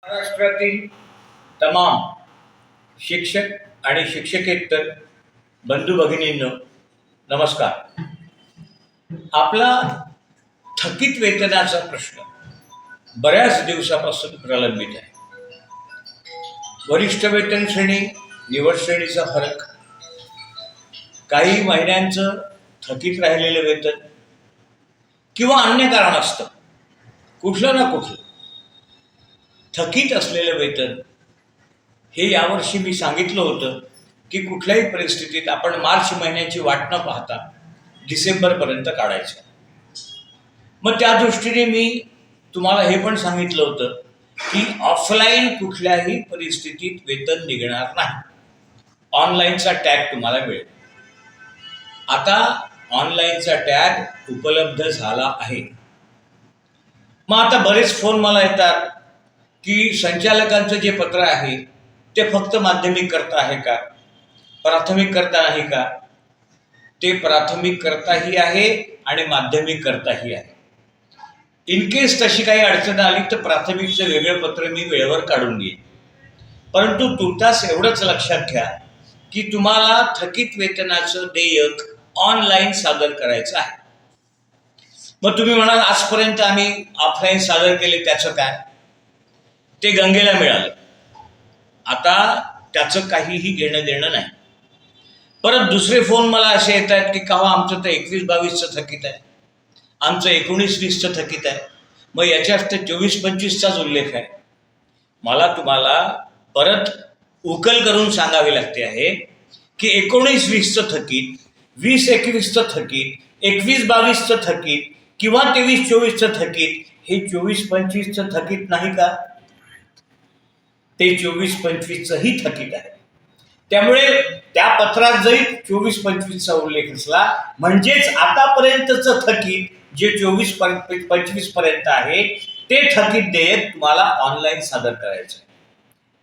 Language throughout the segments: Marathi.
महाराष्ट्रातील तमाम शिक्षक आणि शिक्षकेतर बंधू भगिनींनो नमस्कार. आपला थकीत वेतनाचा प्रश्न बऱ्याच दिवसापासून प्रलंबित आहे. वरिष्ठ वेतन श्रेणी निवड श्रेणीचा फरक, काही महिन्यांचं थकीत राहिलेलं वेतन किंवा अन्य कारण असतं कुठलं ना कुठलं थकीत असलेलं वेतन हे यावर्षी मी सांगितलं होतं की कुठल्याही परिस्थितीत आपण मार्च महिन्याची वाट न पाहता डिसेंबरपर्यंत काढायचं. मग त्या दृष्टीने मी तुम्हाला हे पण सांगितलं होतं की ऑफलाईन कुठल्याही परिस्थितीत वेतन निघणार नाही, ऑनलाईनचा टॅग तुम्हाला मिळेल. आता ऑनलाईनचा टॅग उपलब्ध झाला आहे. मग आता बरेच फोन मला येतात की संचालकांचं जे पत्र आहे ते फक्त माध्यमिक करता आहे का, प्राथमिक करता नाही का? ते प्राथमिक करताही आहे आणि माध्यमिक करताही आहे. इन केस तशी काही अडचण आली तर प्राथमिकचं वेगळं पत्र मी वेळेवर काढून घेईन. परंतु तुर्तास एवढंच लक्षात घ्या की तुम्हाला थकीत वेतनाचं देयक ऑनलाईन सादर करायचं आहे. मग तुम्ही म्हणाल आजपर्यंत आम्ही ऑफलाईन सादर केले त्याचं काय? ते गंगेला मिळालं, आता त्याचं काहीही घेणं देणं नाही. परत दुसरे फोन मला असे येत आहेत की केव्हा आमचं तर 21-22चं थकीत आहे, आमचं 19-20चं थकीत आहे. मग याच्यात तर 24-25चाच उल्लेख आहे. मला तुम्हाला परत उकल करून सांगावी लागते आहे की 19-20चं थकीत, 20-21चं थकीत, 21-22चं थकीत किंवा 23-24चं थकीत हे 24-25चं थकीत नाही का? ते 24-25चंही थकीत आहे. त्यामुळे त्या पत्रात जरी 24-25चा उल्लेख असला म्हणजेच आतापर्यंतचं थकीत जे 24-25 पर्यंत आहे ते थकीत देयक तुम्हाला ऑनलाईन सादर करायचं आहे.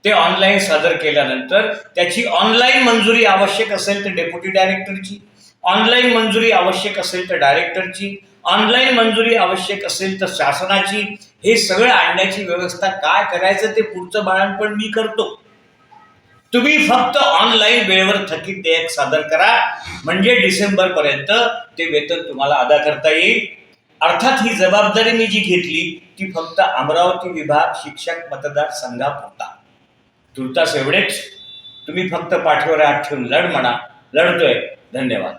ते ऑनलाईन सादर केल्यानंतर त्याची ऑनलाईन मंजुरी आवश्यक असेल तर डेप्युटी डायरेक्टरची, ऑनलाईन मंजुरी आवश्यक असेल तर डायरेक्टरची, ऑनलाईन मंजुरी आवश्यक असेल तर शासनाची. हे सगळं आणण्याची व्यवस्था काय करायचं ते पुढचं बाळणपण मी करतो. तुम्ही फक्त ऑनलाईन वेळेवर थकीत देयक सादर करा म्हणजे डिसेंबरपर्यंत ते वेतन तुम्हाला अदा करता येईल. अर्थात ही जबाबदारी मी जी घेतली ती फक्त अमरावती विभाग शिक्षक मतदारसंघापुरता. तुर्तास एवढेच. तुम्ही फक्त पाठीवर हात ठेवून लढ म्हणा. लढतोय. धन्यवाद.